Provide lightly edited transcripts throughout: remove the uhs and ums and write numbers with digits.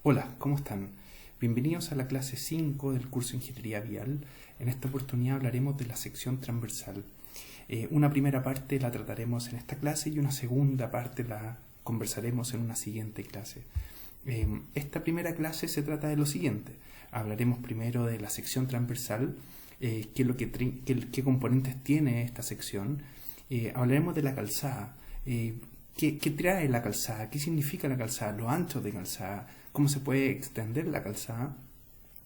Hola, ¿cómo están? Bienvenidos a la clase 5 del curso Ingeniería Vial. En esta oportunidad hablaremos de la sección transversal. Una primera parte la trataremos en esta clase y una segunda parte la conversaremos en una siguiente clase. Esta primera clase se trata de lo siguiente. Hablaremos primero de la sección transversal, qué componentes tiene esta sección. Hablaremos de la calzada. ¿Qué trae la calzada? ¿Qué significa la calzada? Los anchos de calzada. ¿Cómo se puede extender la calzada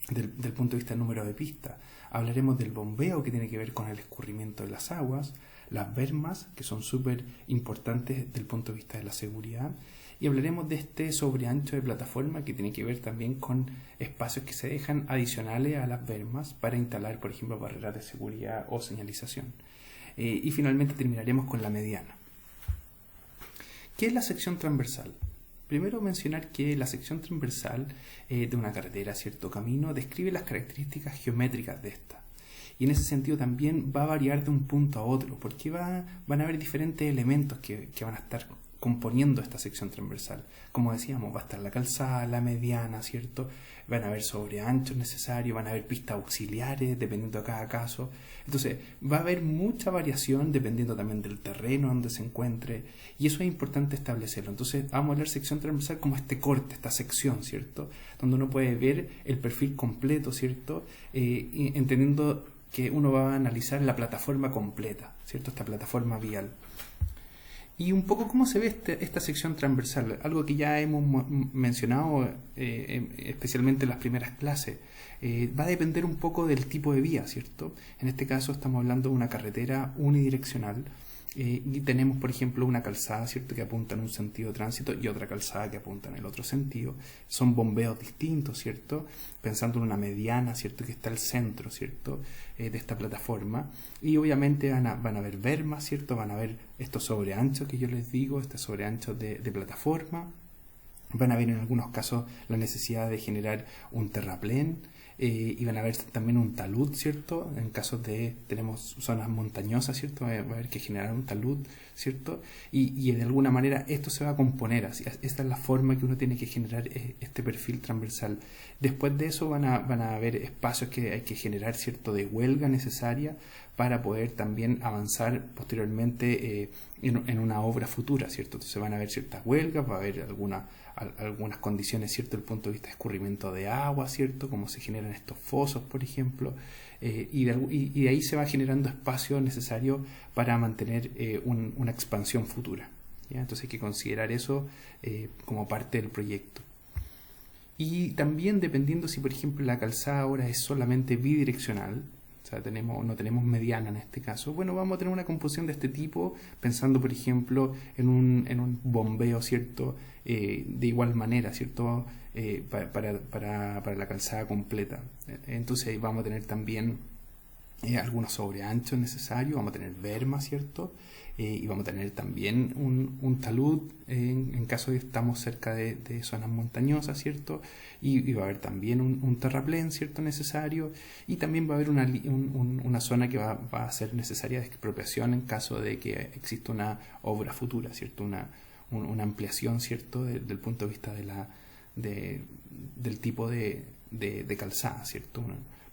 del punto de vista del número de pistas? Hablaremos del bombeo, que tiene que ver con el escurrimiento de las aguas, las bermas, que son súper importantes desde el punto de vista de la seguridad, y hablaremos de este sobreancho de plataforma, que tiene que ver también con espacios que se dejan adicionales a las bermas para instalar, por ejemplo, barreras de seguridad o señalización. Y finalmente terminaremos con la mediana. ¿Qué es la sección transversal? Primero mencionar que la sección transversal de una carretera, cierto camino, describe las características geométricas de esta. Y en ese sentido también va a variar de un punto a otro, porque van a haber diferentes elementos que van a estar componiendo esta sección transversal. Como decíamos, va a estar la calzada, la mediana, ¿cierto? Van a haber sobreanchos necesarios, van a haber pistas auxiliares, dependiendo de cada caso. Entonces, va a haber mucha variación dependiendo también del terreno donde se encuentre, y eso es importante establecerlo. Entonces, vamos a hablar sección transversal como este corte, esta sección, ¿cierto? Donde uno puede ver el perfil completo, ¿cierto? Entendiendo que uno va a analizar la plataforma completa, ¿cierto? Esta plataforma vial. Y un poco cómo se ve esta sección transversal, algo que ya hemos mencionado especialmente en las primeras clases. Va a depender un poco del tipo de vía, ¿cierto? En este caso estamos hablando de una carretera unidireccional y tenemos, por ejemplo, una calzada, ¿cierto?, que apunta en un sentido de tránsito y otra calzada que apunta en el otro sentido. Son bombeos distintos, ¿cierto? Pensando en una mediana, ¿cierto?, que está al centro, ¿cierto?, de esta plataforma. Y obviamente van a haber bermas, ¿cierto? Van a haber estos sobreanchos que yo les digo, estos sobreanchos de plataforma. Van a haber en algunos casos la necesidad de generar un terraplén. Y van a haber también un talud, ¿cierto? En casos de, tenemos zonas montañosas, ¿cierto? Va a haber que generar un talud, ¿cierto? Y de alguna manera esto se va a componer así. Esta es la forma que uno tiene que generar este perfil transversal. Después de eso van a haber espacios que hay que generar, ¿cierto?, de huelga necesaria para poder también avanzar posteriormente en una obra futura, ¿cierto? Entonces van a haber ciertas huelgas, va a haber algunas condiciones, ¿cierto?, desde el punto de vista de escurrimiento de agua, ¿cierto?, cómo se generan estos fosos, por ejemplo, y de ahí se va generando espacio necesario para mantener una expansión futura, ¿ya? Entonces hay que considerar eso como parte del proyecto. Y también dependiendo si, por ejemplo, la calzada ahora es solamente bidireccional, o sea, no tenemos mediana en este caso, bueno, vamos a tener una composición de este tipo, pensando, por ejemplo, en un bombeo, ¿cierto?, de igual manera, ¿cierto?, para la calzada completa. Entonces vamos a tener también algunos sobreanchos necesarios, vamos a tener bermas, ¿cierto?, y vamos a tener también un talud en caso de que estamos cerca de zonas montañosas, ¿cierto?, y va a haber también un terraplén, ¿cierto?, necesario, y también va a haber una zona que va a ser necesaria de expropiación en caso de que exista una obra futura, ¿cierto?, una ampliación, ¿cierto?, del punto de vista del tipo de calzada, ¿cierto?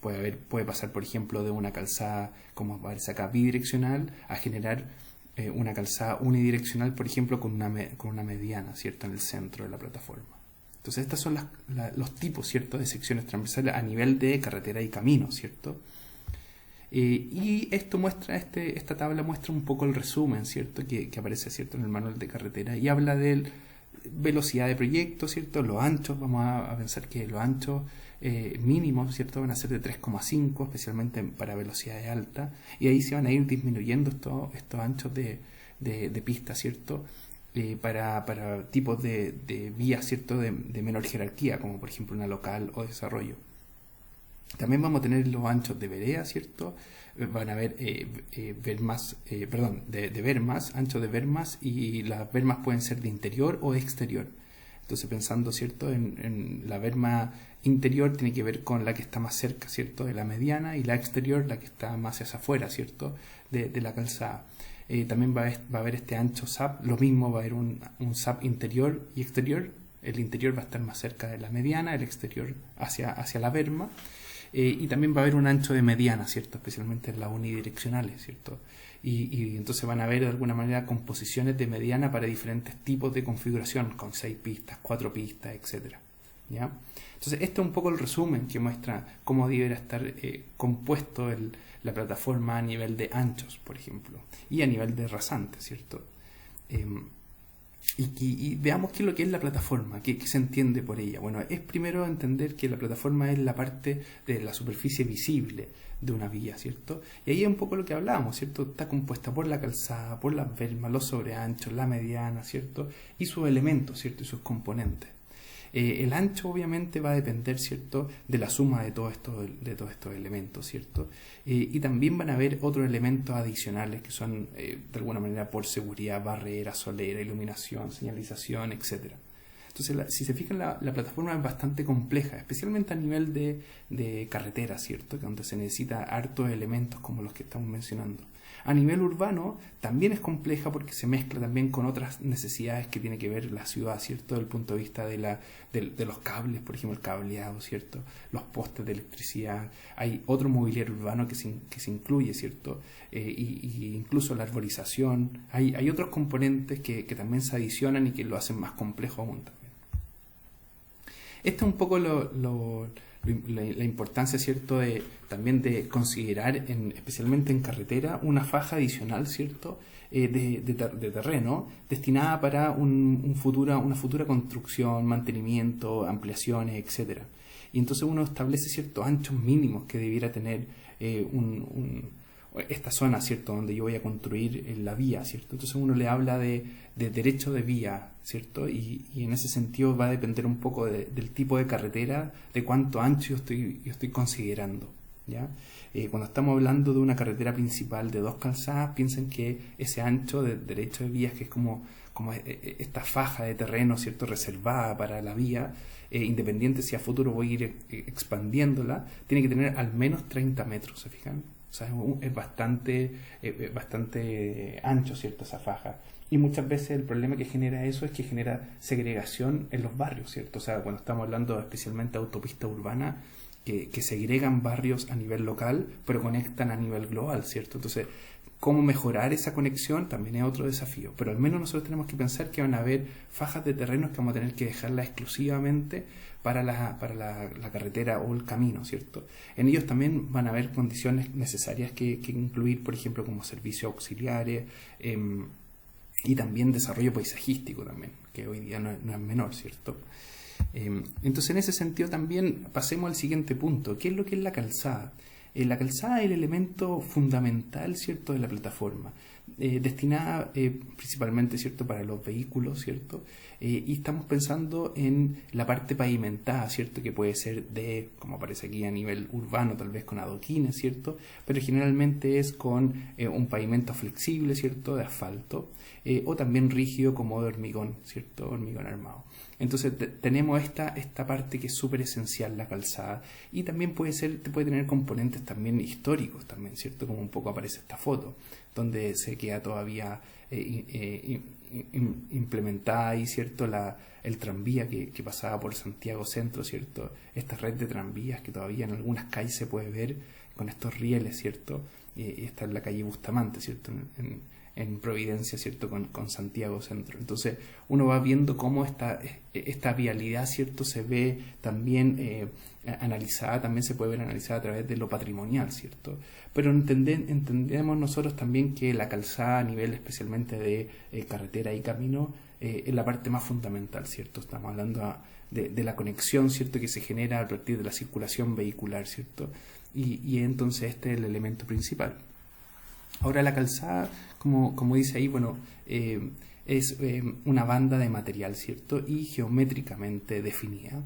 Puede pasar, por ejemplo, de una calzada, como parece acá, bidireccional, a generar una calzada unidireccional, por ejemplo, con una mediana, ¿cierto?, en el centro de la plataforma. Entonces, estos son los tipos, ¿cierto?, de secciones transversales a nivel de carretera y camino, ¿cierto? Y esto muestra, esta tabla muestra un poco el resumen, ¿cierto?, que aparece, ¿cierto?, en el manual de carretera, y habla de velocidad de proyecto, ¿cierto?, los anchos. Vamos a pensar que los anchos mínimos, ¿cierto?, van a ser de 3,5, especialmente para velocidades altas, y ahí se van a ir disminuyendo estos anchos de pista, ¿cierto?, para tipos de vías, ¿cierto?, de menor jerarquía, como por ejemplo una local o desarrollo. También vamos a tener los anchos de vereda, ¿cierto? Van a haber bermas, anchos de bermas, y las bermas pueden ser de interior o de exterior. Entonces, pensando, ¿cierto?, en la berma interior tiene que ver con la que está más cerca, ¿cierto?, de la mediana, y la exterior la que está más hacia afuera, ¿cierto?, de la calzada. También va a haber este ancho SAP, lo mismo va a haber un SAP interior y exterior, El interior va a estar más cerca de la mediana, el exterior hacia la berma. Y también va a haber un ancho de mediana, ¿cierto? Especialmente en las unidireccionales, ¿cierto? Y entonces van a haber de alguna manera composiciones de mediana para diferentes tipos de configuración, con 6 pistas, 4 pistas, etcétera, ¿ya? Entonces este es un poco el resumen que muestra cómo debería estar compuesto la plataforma a nivel de anchos, por ejemplo, y a nivel de rasantes, ¿cierto? Y veamos qué es lo que es la plataforma, qué se entiende por ella. Bueno, es primero entender que la plataforma es la parte de la superficie visible de una vía, ¿cierto? Y ahí es un poco lo que hablábamos, ¿cierto? Está compuesta por la calzada, por las bermas, los sobreanchos, la mediana, ¿cierto? Y sus elementos, ¿cierto? Y sus componentes. El ancho obviamente va a depender, ¿cierto?, de la suma de todos estos elementos, ¿cierto? Y también van a haber otros elementos adicionales que son, de alguna manera, por seguridad, barrera, solera, iluminación, señalización, etcétera. Entonces, si se fijan, la plataforma es bastante compleja, especialmente a nivel de carretera, ¿cierto?, donde se necesita hartos elementos como los que estamos mencionando. A nivel urbano también es compleja porque se mezcla también con otras necesidades que tiene que ver la ciudad, ¿cierto? Desde el punto de vista de los cables, por ejemplo, el cableado, ¿cierto? Los postes de electricidad. Hay otro mobiliario urbano que se incluye, ¿cierto? Y incluso la arborización. Hay otros componentes que también se adicionan y que lo hacen más complejo aún también. Esto es un poco la importancia, ¿cierto?, también de considerar, especialmente en carretera, una faja adicional, ¿cierto?, de terreno destinada para una futura construcción, mantenimiento, ampliaciones, etcétera. Y entonces uno establece ciertos anchos mínimos que debiera tener esta zona, ¿cierto?, donde yo voy a construir la vía, ¿cierto? Entonces uno le habla de derecho de vía, ¿cierto? Y en ese sentido va a depender un poco del tipo de carretera, de cuánto ancho yo estoy considerando, ¿ya? Cuando estamos hablando de una carretera principal de 2 calzadas, piensen que ese ancho de derecho de vías, que es como esta faja de terreno, ¿cierto?, reservada para la vía, independiente si a futuro voy a ir expandiéndola, tiene que tener al menos 30 metros, ¿se fijan? O sea, es bastante ancho, ¿cierto?, esa faja. Y muchas veces el problema que genera eso es que genera segregación en los barrios, ¿cierto? O sea, cuando estamos hablando especialmente de autopista urbana, que segregan barrios a nivel local, pero conectan a nivel global, ¿cierto? Entonces, cómo mejorar esa conexión también es otro desafío. Pero al menos nosotros tenemos que pensar que van a haber fajas de terrenos que vamos a tener que dejarlas exclusivamente para la carretera o el camino, ¿cierto? En ellos también van a haber condiciones necesarias que incluir, por ejemplo, como servicios auxiliares, y también desarrollo paisajístico también, que hoy día no es menor, ¿cierto? Entonces, en ese sentido también pasemos al siguiente punto. ¿Qué es lo que es la calzada? La calzada es el elemento fundamental, ¿cierto?, de la plataforma, destinada principalmente, ¿cierto?, para los vehículos, ¿cierto? Y estamos pensando en la parte pavimentada, ¿cierto?, que puede ser como aparece aquí, a nivel urbano, tal vez con adoquines, ¿cierto?, pero generalmente es con un pavimento flexible, ¿cierto?, de asfalto, o también rígido como de hormigón, ¿cierto?, hormigón armado. Entonces tenemos esta parte que es súper esencial, la calzada, y también puede tener componentes también históricos también, ¿cierto?, como un poco aparece esta foto, donde se queda todavía implementada ahí, ¿cierto?, el tranvía que pasaba por Santiago Centro, ¿cierto?, esta red de tranvías que todavía en algunas calles se puede ver con estos rieles, ¿cierto?, y está en la calle Bustamante, ¿cierto?, en Providencia, ¿cierto?, con Santiago Centro. Entonces uno va viendo cómo esta vialidad, ¿cierto?, se ve también analizada, también se puede ver analizada a través de lo patrimonial, ¿cierto? Pero entendemos nosotros también que la calzada a nivel especialmente de carretera y camino es la parte más fundamental, ¿cierto? Estamos hablando de la conexión, ¿cierto?, que se genera a partir de la circulación vehicular, ¿cierto? Y entonces este es el elemento principal. Ahora la calzada, como dice ahí, bueno, es una banda de material, ¿cierto?, y geométricamente definida,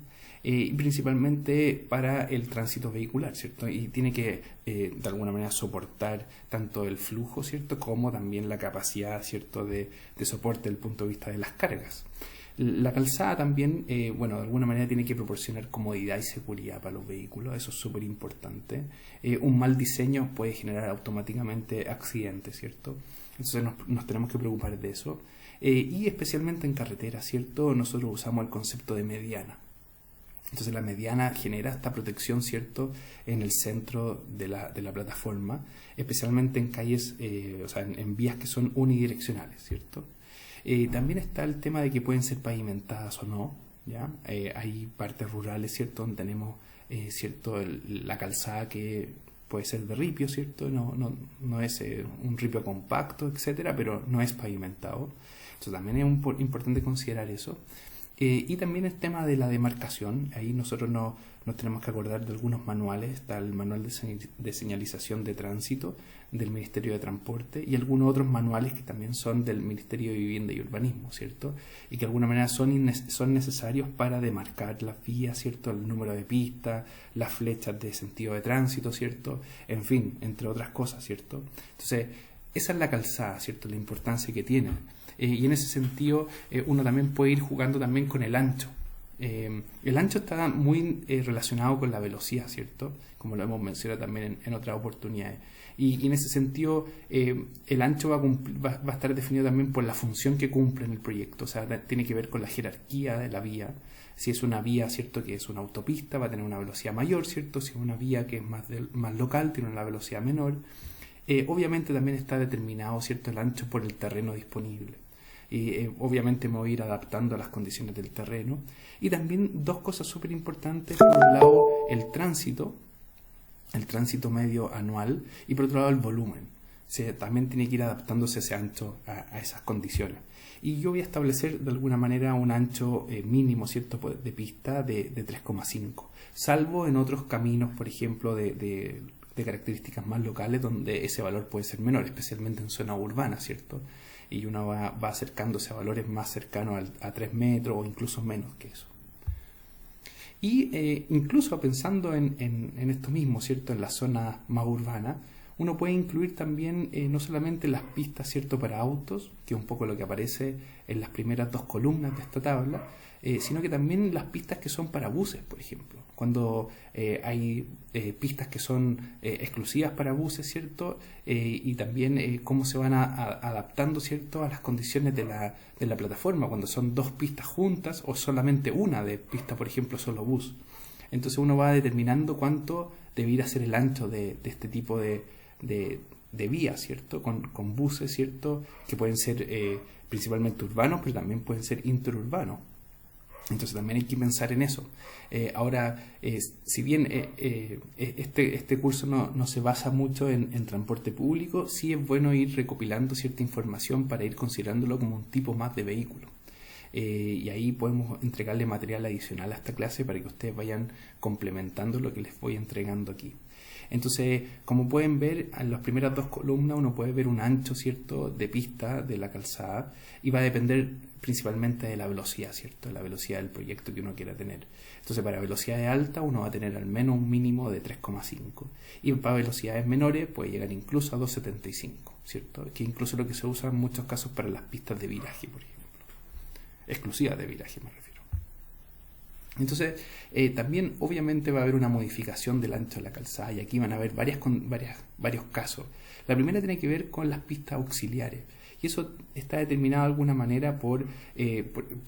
principalmente para el tránsito vehicular, ¿cierto?, y tiene que de alguna manera soportar tanto el flujo, ¿cierto?, como también la capacidad, ¿cierto?, de soporte desde el punto de vista de las cargas. La calzada también, bueno, de alguna manera tiene que proporcionar comodidad y seguridad para los vehículos, eso es súper importante. Un mal diseño puede generar automáticamente accidentes, ¿cierto? Entonces nos tenemos que preocupar de eso. Y especialmente en carretera, ¿cierto? Nosotros usamos el concepto de mediana. Entonces la mediana genera esta protección, ¿cierto?, en el centro de la plataforma, especialmente en calles, o sea, en vías que son unidireccionales, ¿cierto? También está el tema de que pueden ser pavimentadas o no, ¿ya? Hay partes rurales, ¿cierto?, donde tenemos, ¿cierto?, la calzada que puede ser de ripio, ¿cierto? No es un ripio compacto, etcétera, pero no es pavimentado. Entonces también es importante considerar eso. Y también el tema de la demarcación. Ahí nosotros nos tenemos que acordar de algunos manuales. Está el manual de señalización de tránsito del Ministerio de Transporte y algunos otros manuales que también son del Ministerio de Vivienda y Urbanismo, ¿cierto? Y que de alguna manera son necesarios para demarcar las vías, ¿cierto? El número de pistas, las flechas de sentido de tránsito, ¿cierto? En fin, entre otras cosas, ¿cierto? Entonces, esa es la calzada, ¿cierto? La importancia que tiene. Y en ese sentido uno también puede ir jugando también con el ancho. El ancho está muy relacionado con la velocidad, ¿cierto? Como lo hemos mencionado también en otras oportunidades. Y en ese sentido el ancho va a estar definido también por la función que cumple en el proyecto. O sea, tiene que ver con la jerarquía de la vía. Si es una vía, ¿cierto?, que es una autopista, va a tener una velocidad mayor, ¿cierto? Si es una vía que es más local, tiene una velocidad menor. Obviamente también está determinado, ¿cierto?, el ancho por el terreno disponible. Y obviamente me voy a ir adaptando a las condiciones del terreno. Y también dos cosas súper importantes: por un lado el tránsito medio anual, y por otro lado el volumen. También tiene que ir adaptándose ese ancho a esas condiciones. Y yo voy a establecer de alguna manera un ancho mínimo, ¿cierto?, de pista de 3,5, salvo en otros caminos, por ejemplo, de características más locales, donde ese valor puede ser menor, especialmente en zona urbana, ¿cierto? Y uno va acercándose a valores más cercanos a 3 metros o incluso menos que eso. Y incluso pensando en esto mismo, ¿cierto?, en la zona más urbana, uno puede incluir también no solamente las pistas, ¿cierto?, para autos, que es un poco lo que aparece en las primeras dos columnas de esta tabla, sino que también las pistas que son para buses, por ejemplo. Cuando hay pistas que son exclusivas para buses, ¿cierto? Y también cómo se van adaptando, ¿cierto?, a las condiciones de la plataforma, cuando son dos pistas juntas o solamente una de pista, por ejemplo, solo bus. Entonces uno va determinando cuánto debiera ser el ancho de este tipo de vías, ¿cierto?, con buses, ¿cierto?, que pueden ser principalmente urbanos, pero también pueden ser interurbanos. Entonces también hay que pensar en eso. Ahora, si bien este curso no se basa mucho en transporte público, sí es bueno ir recopilando cierta información para ir considerándolo como un tipo más de vehículo. Y ahí podemos entregarle material adicional a esta clase para que ustedes vayan complementando lo que les voy entregando aquí. Entonces, como pueden ver, en las primeras dos columnas uno puede ver un ancho, ¿cierto?, de pista de la calzada, y va a depender principalmente de la velocidad, ¿cierto?, de la velocidad del proyecto que uno quiera tener. Entonces, para velocidades altas uno va a tener al menos un mínimo de 3,5, y para velocidades menores puede llegar incluso a 2,75, ¿cierto?, que incluso lo que se usa en muchos casos para las pistas de viraje, por ejemplo, exclusivas de viraje me refiero. Entonces, también obviamente va a haber una modificación del ancho de la calzada, y aquí van a haber varios casos. La primera tiene que ver con las pistas auxiliares, y eso está determinado de alguna manera por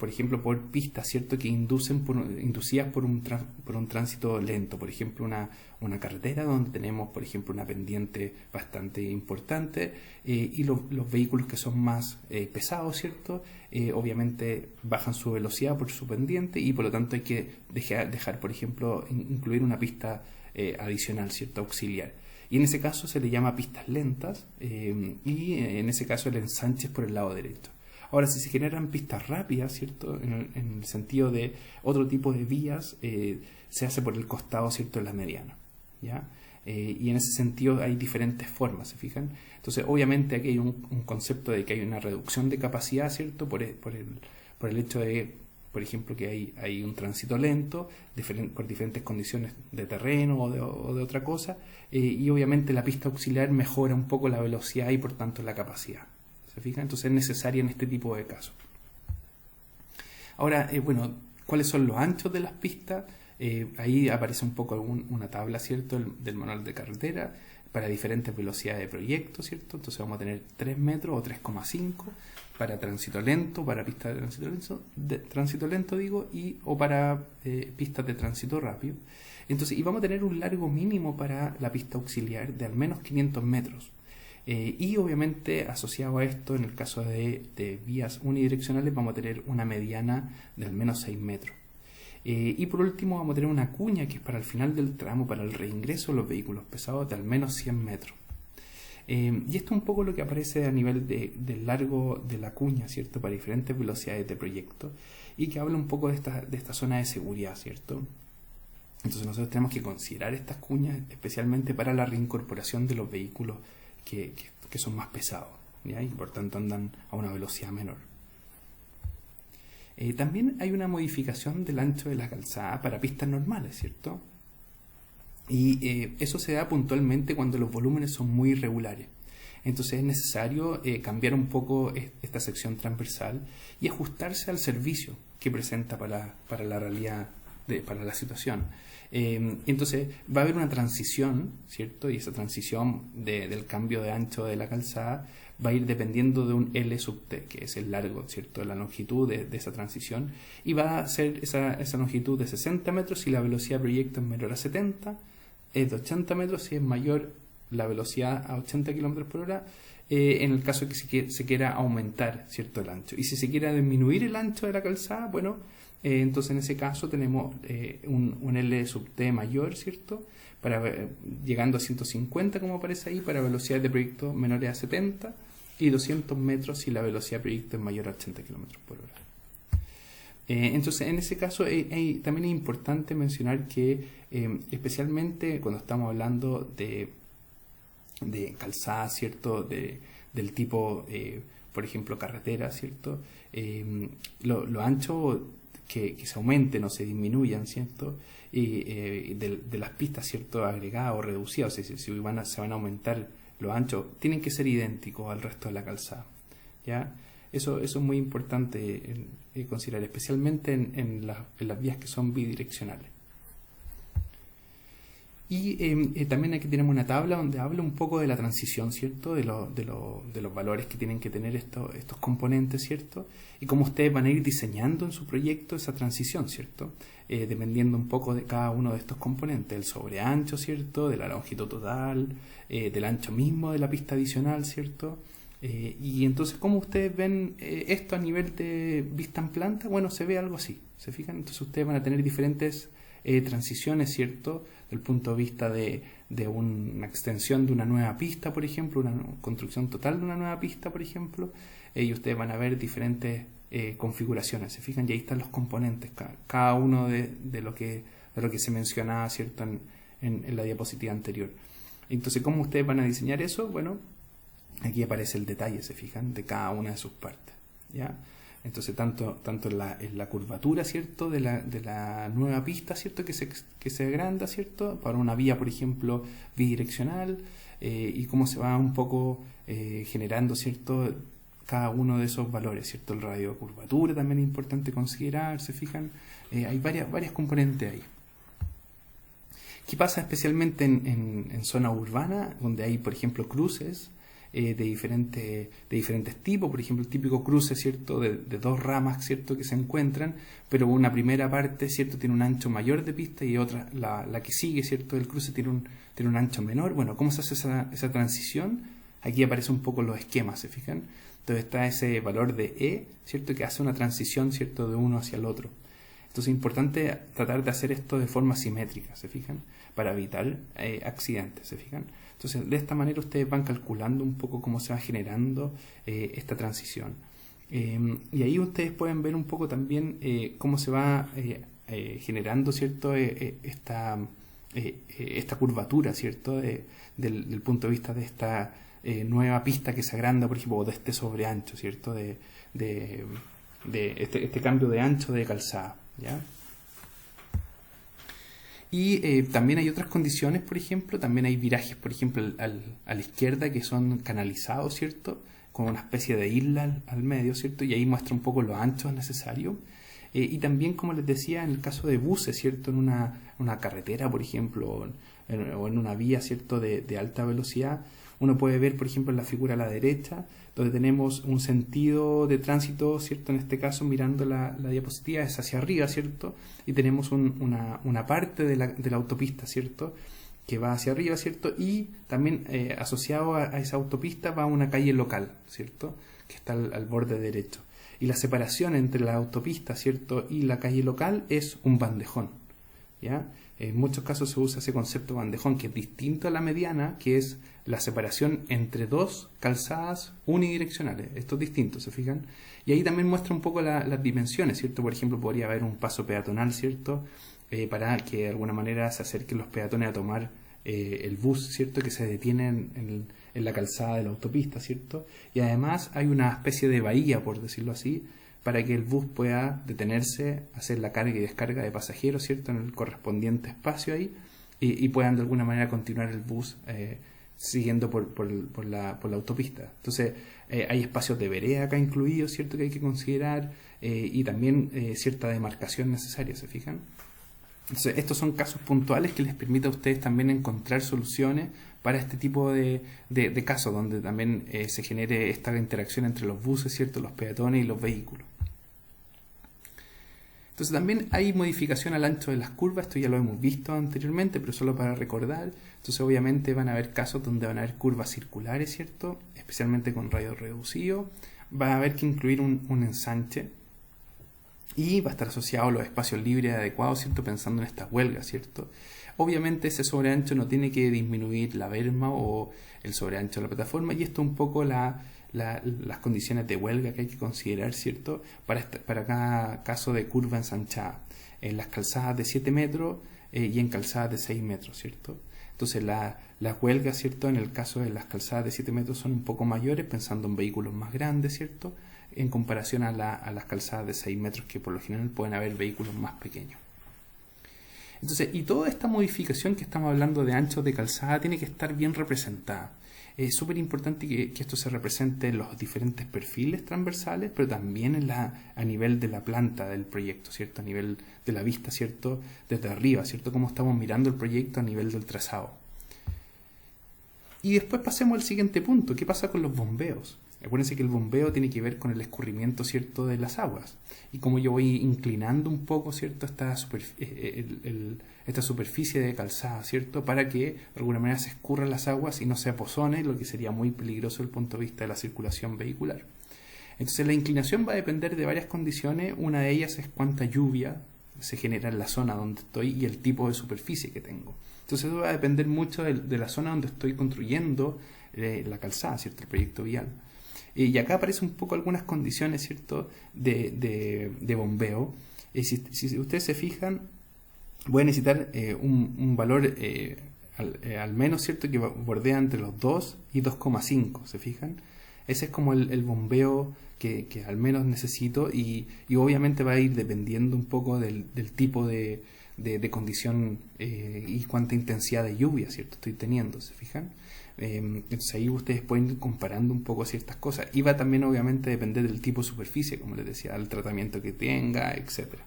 ejemplo, por pistas, ¿cierto?, que inducidas por un tránsito lento. Por ejemplo, una carretera donde tenemos, por ejemplo, una pendiente bastante importante, y los vehículos que son más pesados, ¿cierto?, obviamente bajan su velocidad por su pendiente, y por lo tanto hay que dejar, por ejemplo, incluir una pista adicional, ¿cierto?, auxiliar. Y en ese caso se le llama pistas lentas, y en ese caso el ensanche es por el lado derecho. Ahora, si se generan pistas rápidas, ¿cierto?, en el sentido de otro tipo de vías, se hace por el costado, ¿cierto?, de la mediana, ¿ya? Y en ese sentido hay diferentes formas, ¿se fijan? Entonces, obviamente aquí hay un concepto de que hay una reducción de capacidad, ¿cierto?, por el hecho de, por ejemplo, que hay un tránsito lento por diferentes condiciones de terreno o de otra cosa, y obviamente la pista auxiliar mejora un poco la velocidad y por tanto la capacidad. ¿Se fijan? Entonces es necesaria en este tipo de casos. Ahora, bueno, ¿cuáles son los anchos de las pistas? Ahí aparece un poco una tabla, ¿cierto?, del manual de carretera. para diferentes velocidades de proyecto, ¿cierto? Entonces vamos a tener 3 metros o 3,5 para tránsito lento, para pistas de tránsito lento digo, o para pistas de tránsito rápido. Entonces, y vamos a tener un largo mínimo para la pista auxiliar de al menos 500 metros. Y obviamente asociado a esto, en el caso de vías unidireccionales, vamos a tener una mediana de al menos 6 metros. Y por último vamos a tener una cuña que es para el final del tramo, para el reingreso de los vehículos pesados de al menos 100 metros. Y esto es un poco lo que aparece a nivel del largo de la cuña, ¿cierto? Para diferentes velocidades de proyecto y que habla un poco de esta zona de seguridad, ¿cierto? Entonces nosotros tenemos que considerar estas cuñas especialmente para la reincorporación de los vehículos que son más pesados, ¿ya? Y por tanto andan a una velocidad menor. También hay una modificación del ancho de la calzada para pistas normales, ¿cierto? Y eso se da puntualmente cuando los volúmenes son muy irregulares. Entonces es necesario cambiar un poco esta sección transversal y ajustarse al servicio que presenta para la realidad, para la situación. Entonces va a haber una transición, ¿cierto? Y esa transición del cambio de ancho de la calzada va a ir dependiendo de un L sub T, que es el largo, ¿cierto? La longitud de esa transición, y va a ser esa longitud de 60 metros si la velocidad de proyecto es menor a 70, es de 80 metros si es mayor la velocidad a 80 km por hora, en el caso de que se quiera aumentar, ¿cierto? El ancho. Y si se quiera disminuir el ancho de la calzada, bueno, entonces en ese caso tenemos un L sub T mayor, ¿cierto? Llegando a 150 como aparece ahí para velocidades de proyecto menores a 70 y 200 metros si la velocidad de proyecto es mayor a 80 km por hora. Entonces en ese caso también es importante mencionar que especialmente cuando estamos hablando de calzada, ¿cierto? Del tipo, por ejemplo, carretera, ¿cierto? Lo ancho que se aumenten o se disminuyan, ¿cierto? Y de las pistas, ¿cierto? Agregadas o reducidas, o sea, si se van a aumentar los anchos, tienen que ser idénticos al resto de la calzada, ¿ya? Eso es muy importante considerar, especialmente en las vías que son bidireccionales. Y también aquí tenemos una tabla donde habla un poco de la transición, ¿cierto? De los valores que tienen que tener estos componentes, ¿cierto? Y cómo ustedes van a ir diseñando en su proyecto esa transición, ¿cierto? Dependiendo un poco de cada uno de estos componentes, el sobreancho, ¿cierto? De la longitud total, del ancho mismo de la pista adicional, ¿cierto? Y entonces, ¿cómo ustedes ven esto a nivel de vista en planta? Bueno, se ve algo así, ¿se fijan? Entonces ustedes van a tener diferentes transiciones, ¿cierto? Del punto de vista de una extensión de una nueva pista, por ejemplo, una construcción total de una nueva pista, por ejemplo, y ustedes van a ver diferentes configuraciones, ¿se fijan? Y ahí están los componentes, cada uno de lo que se mencionaba, ¿cierto? En la diapositiva anterior. Entonces, ¿cómo ustedes van a diseñar eso? Bueno, aquí aparece el detalle, ¿se fijan? De cada una de sus partes, ¿ya? Entonces, tanto en la curvatura, ¿cierto? De la nueva pista, ¿cierto? Que se agranda, ¿cierto? Para una vía, por ejemplo, bidireccional, y cómo se va un poco generando, ¿cierto? Cada uno de esos valores, ¿cierto? El radio de curvatura también es importante considerar, ¿se fijan? Hay varias componentes ahí. ¿Qué pasa especialmente en zona urbana, donde hay, por ejemplo, cruces de diferentes tipos? Por ejemplo, el típico cruce, ¿cierto? De dos ramas, ¿cierto? Que se encuentran, pero una primera parte, ¿cierto? Tiene un ancho mayor de pista y otra, la que sigue, ¿cierto? El cruce tiene un ancho menor. Bueno, ¿cómo se hace esa transición? Aquí aparecen un poco los esquemas, ¿se fijan? Entonces está ese valor de E, ¿cierto? Que hace una transición, ¿cierto? De uno hacia el otro. Entonces es importante tratar de hacer esto de forma simétrica, ¿se fijan? Para evitar accidentes, ¿se fijan? Entonces de esta manera ustedes van calculando un poco cómo se va generando esta transición. Y ahí ustedes pueden ver un poco también cómo se va generando, ¿cierto? Esta curvatura, ¿cierto? Del punto de vista de esta nueva pista que se agranda, por ejemplo, o de este sobreancho, ¿cierto? De este cambio de ancho de calzada, ¿ya? Y también hay otras condiciones, por ejemplo, también hay virajes, por ejemplo, a la izquierda que son canalizados, ¿cierto? Con una especie de isla al medio, ¿cierto? Y ahí muestra un poco los anchos necesarios. Y también, como les decía, en el caso de buses, ¿cierto? En una carretera, por ejemplo, o en una vía, ¿cierto? De alta velocidad, uno puede ver, por ejemplo, en la figura a la derecha, donde tenemos un sentido de tránsito, ¿cierto? En este caso, mirando la diapositiva, es hacia arriba, ¿cierto? Y tenemos una parte de la autopista, ¿cierto? Que va hacia arriba, ¿cierto? Y también asociado a esa autopista va una calle local, ¿cierto? Que está al borde derecho. Y la separación entre la autopista, ¿cierto? Y la calle local es un bandejón, ¿ya? En muchos casos se usa ese concepto de bandejón, que es distinto a la mediana, que es la separación entre dos calzadas unidireccionales. Esto es distinto, ¿se fijan? Y ahí también muestra un poco las dimensiones, ¿cierto? Por ejemplo, podría haber un paso peatonal, ¿cierto? Para que de alguna manera se acerquen los peatones a tomar el bus, ¿cierto? Que se detiene en la calzada de la autopista, ¿cierto? Y además hay una especie de bahía, por decirlo así, para que el bus pueda detenerse, hacer la carga y descarga de pasajeros, ¿cierto? En el correspondiente espacio ahí, y puedan de alguna manera continuar el bus siguiendo por la autopista. Entonces, hay espacios de vereda acá incluidos, ¿cierto? Que hay que considerar, y también cierta demarcación necesaria, ¿se fijan? Entonces, estos son casos puntuales que les permite a ustedes también encontrar soluciones para este tipo de casos, donde también se genere esta interacción entre los buses, ¿cierto? Los peatones y los vehículos. Entonces también hay modificación al ancho de las curvas, esto ya lo hemos visto anteriormente, pero solo para recordar. Entonces obviamente van a haber casos donde van a haber curvas circulares, ¿cierto? Especialmente con radio reducido. Va a haber que incluir un ensanche y va a estar asociado a los espacios libres adecuados, ¿cierto? Pensando en estas huelgas, ¿cierto? Obviamente ese sobreancho no tiene que disminuir la berma o el sobreancho de la plataforma, y esto un poco las condiciones de huelga que hay que considerar, ¿cierto? Para cada caso de curva ensanchada, en las calzadas de 7 metros y en calzadas de 6 metros, ¿cierto? Entonces las huelgas, ¿cierto? En el caso de las calzadas de 7 metros son un poco mayores, pensando en vehículos más grandes, ¿cierto? En comparación a las calzadas de 6 metros, que por lo general pueden haber vehículos más pequeños. Entonces, y toda esta modificación que estamos hablando de anchos de calzada tiene que estar bien representada. Es súper importante que esto se represente en los diferentes perfiles transversales, pero también a nivel de la planta del proyecto, ¿cierto? A nivel de la vista, ¿cierto? Desde arriba, ¿cierto? Cómo estamos mirando el proyecto a nivel del trazado. Y después pasemos al siguiente punto. ¿Qué pasa con los bombeos? Acuérdense que el bombeo tiene que ver con el escurrimiento, ¿cierto?, de las aguas. Y como yo voy inclinando un poco, ¿cierto?, esta superficie de calzada, ¿cierto?, para que de alguna manera se escurran las aguas y no se aposone, lo que sería muy peligroso desde el punto de vista de la circulación vehicular. Entonces la inclinación va a depender de varias condiciones. Una de ellas es cuánta lluvia se genera en la zona donde estoy y el tipo de superficie que tengo. Entonces eso va a depender mucho de la zona donde estoy construyendo la calzada, ¿cierto?, el proyecto vial. Y acá aparecen un poco algunas condiciones, ¿cierto?, de bombeo. Si ustedes se fijan, voy a necesitar un valor al menos, ¿cierto?, que bordea entre los 2 y 2,5, ¿se fijan? Ese es como el bombeo que al menos necesito, y obviamente va a ir dependiendo un poco del tipo de condición y cuánta intensidad de lluvia, ¿cierto?, estoy teniendo, ¿se fijan? Entonces ahí ustedes pueden ir comparando un poco ciertas cosas, y va también obviamente a depender del tipo de superficie, como les decía, el tratamiento que tenga, etcétera.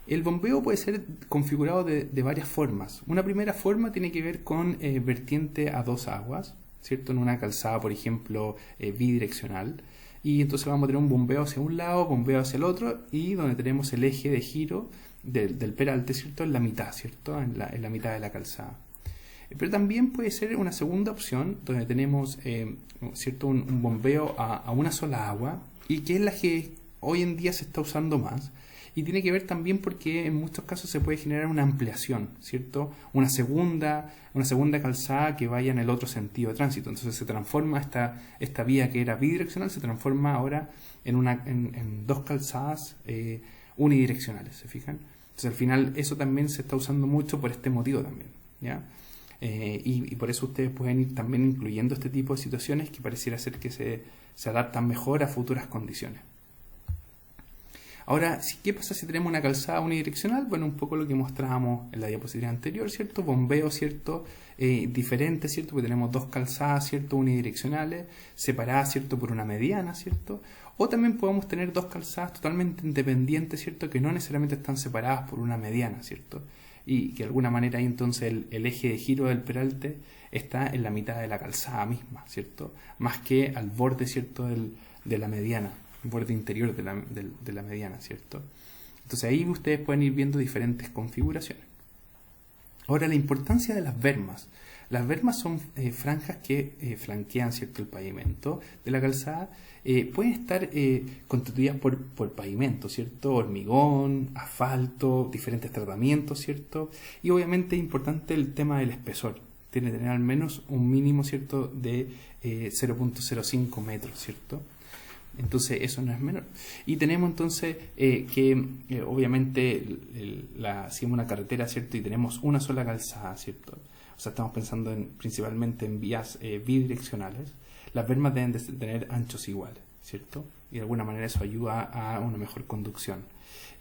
El bombeo puede ser configurado de varias formas. Una primera forma tiene que ver con vertiente a dos aguas, ¿cierto?, en una calzada, por ejemplo, bidireccional, y entonces vamos a tener un bombeo hacia un lado, bombeo hacia el otro, y donde tenemos el eje de giro del peralte, ¿cierto?, en la mitad, ¿cierto?, en la mitad de la calzada. Pero también puede ser una segunda opción donde tenemos ¿cierto?, un bombeo a una sola agua, y que es la que hoy en día se está usando más, y tiene que ver también porque en muchos casos se puede generar una ampliación, ¿cierto?, una segunda calzada que vaya en el otro sentido de tránsito. Entonces se transforma esta vía que era bidireccional, se transforma ahora en dos calzadas unidireccionales, ¿se fijan? Entonces al final eso también se está usando mucho por este motivo también, ¿ya? Y por eso ustedes pueden ir también incluyendo este tipo de situaciones que pareciera ser que se adaptan mejor a futuras condiciones. Ahora, ¿qué pasa si tenemos una calzada unidireccional? Bueno, un poco lo que mostrábamos en la diapositiva anterior, ¿cierto? Bombeo, ¿cierto? Diferente, ¿cierto? Porque tenemos dos calzadas, ¿cierto?, unidireccionales, separadas, ¿cierto?, por una mediana, ¿cierto? O también podemos tener dos calzadas totalmente independientes, ¿cierto? Que no necesariamente están separadas por una mediana, ¿cierto? Y que de alguna manera ahí entonces el eje de giro del peralte está en la mitad de la calzada misma, ¿cierto? Más que al borde, ¿cierto? De la mediana, borde interior de la mediana, ¿cierto? Entonces ahí ustedes pueden ir viendo diferentes configuraciones. Ahora, la importancia de las bermas. Las bermas son franjas que flanquean, ¿cierto?, el pavimento de la calzada. Pueden estar constituidas por pavimento, ¿cierto? Hormigón, asfalto, diferentes tratamientos, ¿cierto? Y obviamente es importante el tema del espesor. Tiene que tener al menos un mínimo, ¿cierto?, de 0.05 metros, ¿cierto? Entonces eso no es menor. Y tenemos entonces que obviamente si es una carretera, ¿cierto?, y tenemos una sola calzada, ¿cierto? O sea, estamos pensando principalmente en vías bidireccionales. Las bermas deben de tener anchos iguales, ¿cierto? Y de alguna manera eso ayuda a una mejor conducción.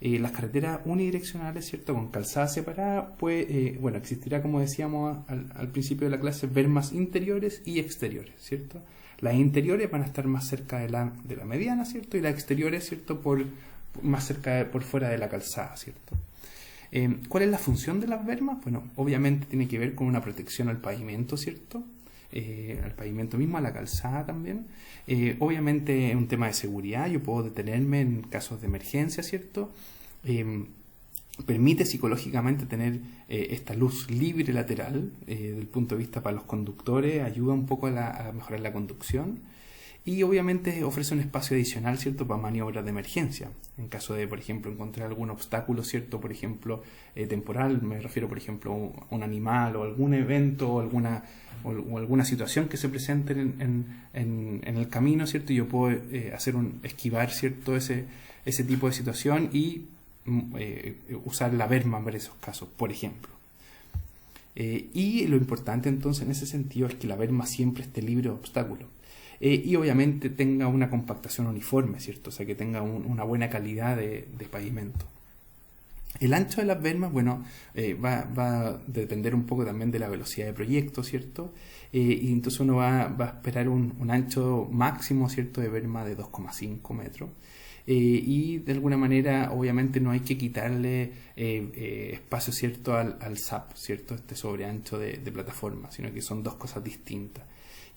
Las carreteras unidireccionales, ¿cierto?, con calzada separada, pues, bueno, existirá, como decíamos al principio de la clase, bermas interiores y exteriores, ¿cierto? Las interiores van a estar más cerca de la mediana, ¿cierto? Y las exteriores, ¿cierto?, más cerca por fuera de la calzada, ¿cierto? ¿Cuál es la función de las bermas? Bueno, obviamente tiene que ver con una protección al pavimento, ¿cierto? Al pavimento mismo, a la calzada también. Obviamente es un tema de seguridad, yo puedo detenerme en casos de emergencia, ¿cierto? Permite psicológicamente tener esta luz libre lateral del punto de vista para los conductores, ayuda un poco a mejorar la conducción y obviamente ofrece un espacio adicional, ¿cierto?, para maniobras de emergencia. En caso de, por ejemplo, encontrar algún obstáculo, ¿cierto?, por ejemplo, temporal, me refiero, por ejemplo, a un animal o algún evento o alguna situación que se presente en el camino, ¿cierto? Y yo puedo esquivar, ¿cierto?, ese tipo de situación y usar la berma en esos casos, por ejemplo. Y lo importante entonces en ese sentido es que la berma siempre esté libre de obstáculos. Y obviamente tenga una compactación uniforme, ¿cierto? O sea, que tenga una buena calidad de pavimento. El ancho de las bermas, bueno, va a depender un poco también de la velocidad de proyecto, ¿cierto? Y entonces uno va a esperar un ancho máximo, ¿cierto?, de berma de 2,5 metros. Y de alguna manera, obviamente, no hay que quitarle espacio, ¿cierto?, al SAP, ¿cierto?, este sobreancho de plataforma, sino que son dos cosas distintas.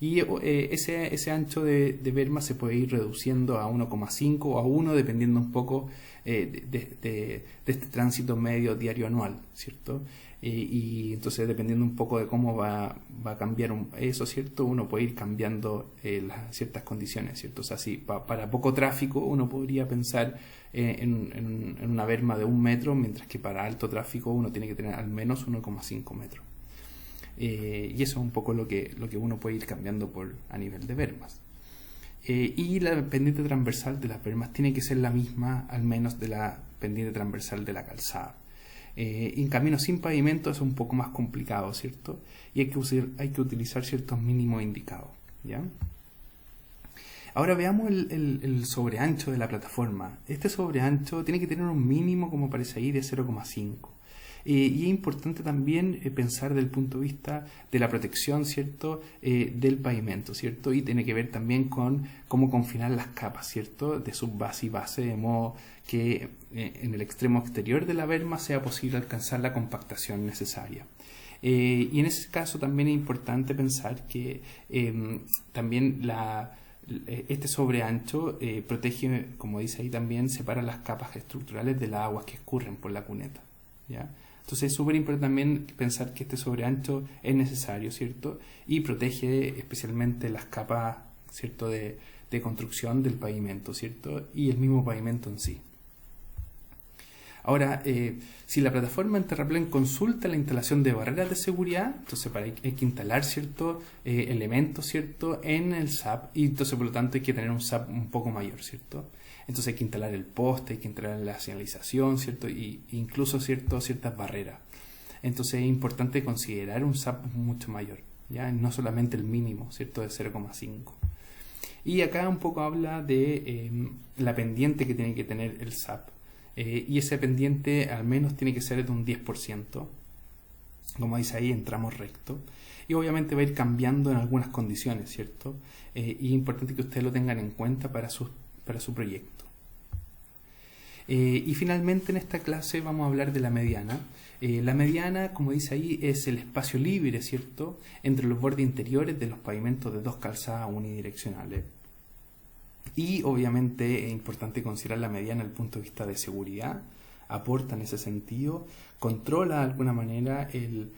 Y ese ancho de berma se puede ir reduciendo a 1,5 o a 1 dependiendo un poco de este tránsito medio diario anual, ¿cierto? Y entonces dependiendo un poco de cómo va a cambiar eso, ¿cierto?, uno puede ir cambiando ciertas condiciones, ¿cierto? O sea, si para poco tráfico uno podría pensar en una berma de 1 metro, mientras que para alto tráfico uno tiene que tener al menos 1,5 metros. Y eso es un poco lo que uno puede ir cambiando a nivel de bermas. Y la pendiente transversal de las bermas tiene que ser la misma, al menos, de la pendiente transversal de la calzada. En caminos sin pavimento es un poco más complicado, ¿cierto? Y hay que utilizar ciertos mínimos indicados, ¿ya? Ahora veamos el sobreancho de la plataforma. Este sobreancho tiene que tener un mínimo, como aparece ahí, de 0,5. Y es importante también pensar desde el punto de vista de la protección, ¿cierto?, del pavimento, ¿cierto? Y tiene que ver también con cómo confinar las capas, ¿cierto?, de subbase y base, de modo que en el extremo exterior de la berma sea posible alcanzar la compactación necesaria. Y en ese caso también es importante pensar que también este sobreancho protege, como dice ahí también, separa las capas estructurales de las aguas que escurren por la cuneta, ¿ya? Entonces es súper importante también pensar que este sobreancho es necesario, ¿cierto? Y protege especialmente las capas, ¿cierto?, de construcción del pavimento, ¿cierto? Y el mismo pavimento en sí. Ahora, si la plataforma en terraplén consulta la instalación de barreras de seguridad, entonces hay que instalar ciertos elementos, ¿cierto?, en el SAP, y entonces por lo tanto hay que tener un SAP un poco mayor, ¿cierto? Entonces hay que instalar el poste, hay que instalar la señalización, ¿cierto? Y incluso ciertas barreras. Entonces es importante considerar un SAP mucho mayor, ¿ya? No solamente el mínimo, ¿cierto?, de 0,5. Y acá un poco habla de la pendiente que tiene que tener el SAP. Y ese pendiente al menos tiene que ser de un 10%, como dice ahí, en tramo recto. Y obviamente va a ir cambiando en algunas condiciones, ¿cierto? Y es importante que ustedes lo tengan en cuenta para sus para su proyecto. Y finalmente en esta clase vamos a hablar de la mediana. La mediana, como dice ahí, es el espacio libre, ¿cierto?, entre los bordes interiores de los pavimentos de dos calzadas unidireccionales. Y obviamente es importante considerar la mediana desde el punto de vista de seguridad, aporta en ese sentido, controla de alguna manera el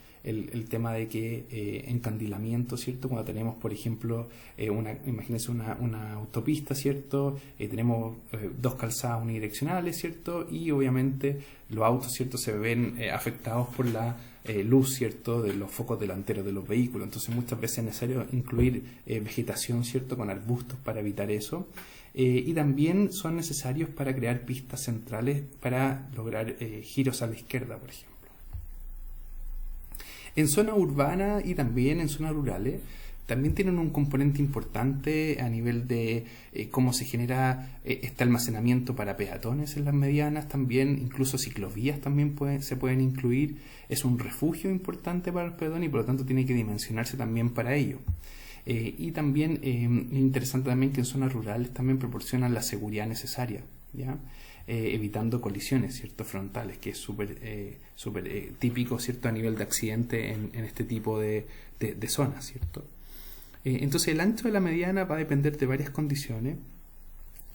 tema de que encandilamiento, ¿cierto? Cuando tenemos, por ejemplo, imagínense una autopista, ¿cierto? Tenemos dos calzadas unidireccionales, ¿cierto? Y obviamente los autos, ¿cierto?, se ven afectados por la luz, ¿cierto?, de los focos delanteros de los vehículos. Entonces muchas veces es necesario incluir vegetación, ¿cierto?, con arbustos para evitar eso. Y también son necesarios para crear pistas centrales para lograr giros a la izquierda, por ejemplo. En zonas urbanas y también en zonas rurales, también tienen un componente importante a nivel de cómo se genera este almacenamiento para peatones en las medianas, también incluso ciclovías también se pueden incluir. Es un refugio importante para los peatones y por lo tanto tiene que dimensionarse también para ello. Y también es interesante también que en zonas rurales también proporcionan la seguridad necesaria, ¿ya? Evitando colisiones, ¿cierto?, frontales, que es súper típico, ¿cierto?, a nivel de accidente en este tipo de zonas, ¿cierto? Entonces el ancho de la mediana va a depender de varias condiciones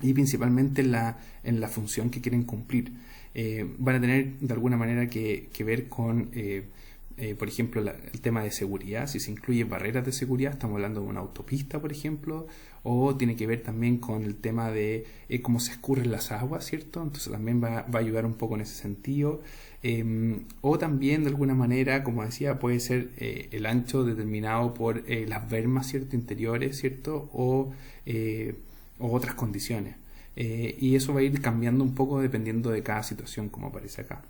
y principalmente en la función que quieren cumplir. Van a tener de alguna manera que ver con por ejemplo, el tema de seguridad, si se incluye barreras de seguridad, estamos hablando de una autopista, por ejemplo, o tiene que ver también con el tema de cómo se escurren las aguas, ¿cierto? Entonces también va a ayudar un poco en ese sentido. O también, de alguna manera, como decía, puede ser el ancho determinado por las bermas, ¿cierto?, interiores, ¿cierto?, o otras condiciones. Y eso va a ir cambiando un poco dependiendo de cada situación, como aparece acá.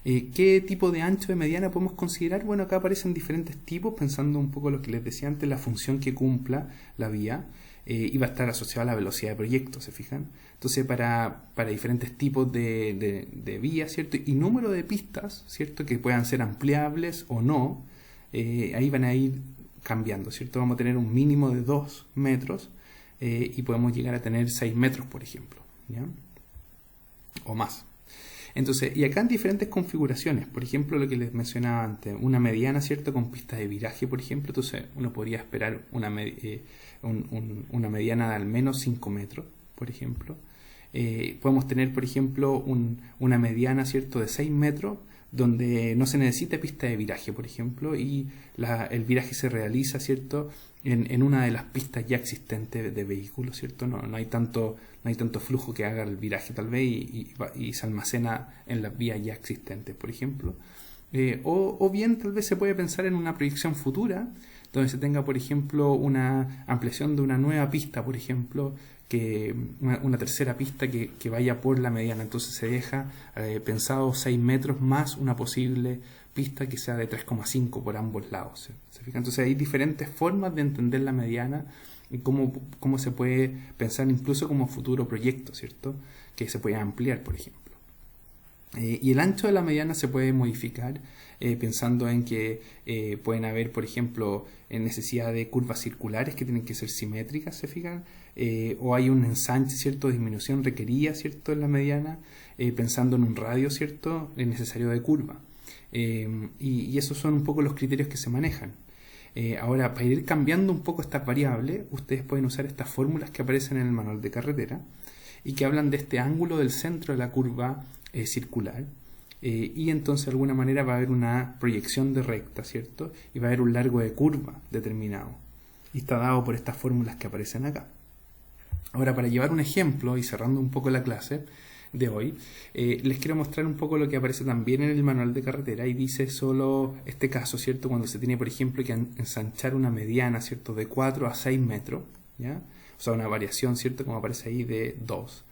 ¿Qué tipo de ancho de mediana podemos considerar? Bueno, acá aparecen diferentes tipos, pensando un poco lo que les decía antes, la función que cumpla la vía, y va a estar asociada a la velocidad de proyecto, ¿se fijan? Entonces, para diferentes tipos de vías, ¿cierto?, y número de pistas, ¿cierto?, que puedan ser ampliables o no, ahí van a ir cambiando, ¿cierto? Vamos a tener un mínimo de 2 metros y podemos llegar a tener 6 metros, por ejemplo, ¿ya?, o más. Entonces, y acá en diferentes configuraciones, por ejemplo, lo que les mencionaba antes, una mediana, ¿cierto?, con pistas de viraje, por ejemplo, entonces uno podría esperar una mediana de al menos 5 metros, por ejemplo. Podemos tener, por ejemplo, una mediana, ¿cierto?, de 6 metros, donde no se necesita pista de viraje, por ejemplo, y el viraje se realiza, ¿cierto?, en una de las pistas ya existentes de vehículos, ¿cierto? No hay tanto flujo que haga el viraje tal vez y se almacena en las vías ya existentes, por ejemplo. O bien tal vez se puede pensar en una proyección futura, donde se tenga, por ejemplo, una ampliación de una nueva pista, por ejemplo, que una tercera pista que vaya por la mediana. Entonces se deja pensado 6 metros más una posible pista que sea de 3,5 por ambos lados. ¿Se fijan? Entonces hay diferentes formas de entender la mediana y cómo se puede pensar incluso como futuro proyecto, ¿cierto?, que se puede ampliar, por ejemplo. Y el ancho de la mediana se puede modificar pensando en que pueden haber, por ejemplo, necesidad de curvas circulares que tienen que ser simétricas, ¿se fijan? O hay un ensanche, ¿cierto?, disminución requerida, ¿cierto?, en la mediana, pensando en un radio, ¿cierto?, necesario de curva. Y esos son un poco los criterios que se manejan. Ahora, para ir cambiando un poco estas variables, ustedes pueden usar estas fórmulas que aparecen en el manual de carretera y que hablan de este ángulo del centro de la curva circular, y entonces de alguna manera va a haber una proyección de recta, ¿cierto?, y va a haber un largo de curva determinado, y está dado por estas fórmulas que aparecen acá. Ahora, para llevar un ejemplo y cerrando un poco la clase de hoy, les quiero mostrar un poco lo que aparece también en el manual de carretera, y dice solo este caso, ¿cierto?, cuando se tiene, por ejemplo, que ensanchar una mediana, ¿cierto?, de 4 a 6 metros, ¿ya? O sea, una variación, ¿cierto?, como aparece ahí, de 2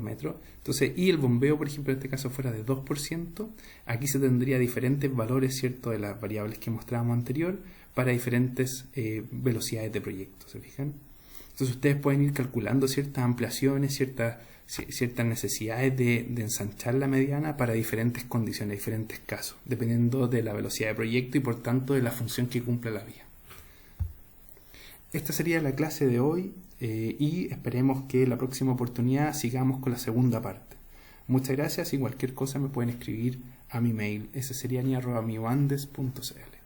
metros. Entonces, y el bombeo, por ejemplo, en este caso fuera de 2%, aquí se tendría diferentes valores, ¿cierto?, de las variables que mostrábamos anterior para diferentes velocidades de proyecto, ¿se fijan? Entonces ustedes pueden ir calculando ciertas ampliaciones, ciertas necesidades de ensanchar la mediana para diferentes condiciones, diferentes casos, dependiendo de la velocidad de proyecto y por tanto de la función que cumple la vía. Esta sería la clase de hoy y esperemos que la próxima oportunidad sigamos con la segunda parte. Muchas gracias y cualquier cosa me pueden escribir a mi mail, sseriani@mioandes.cl.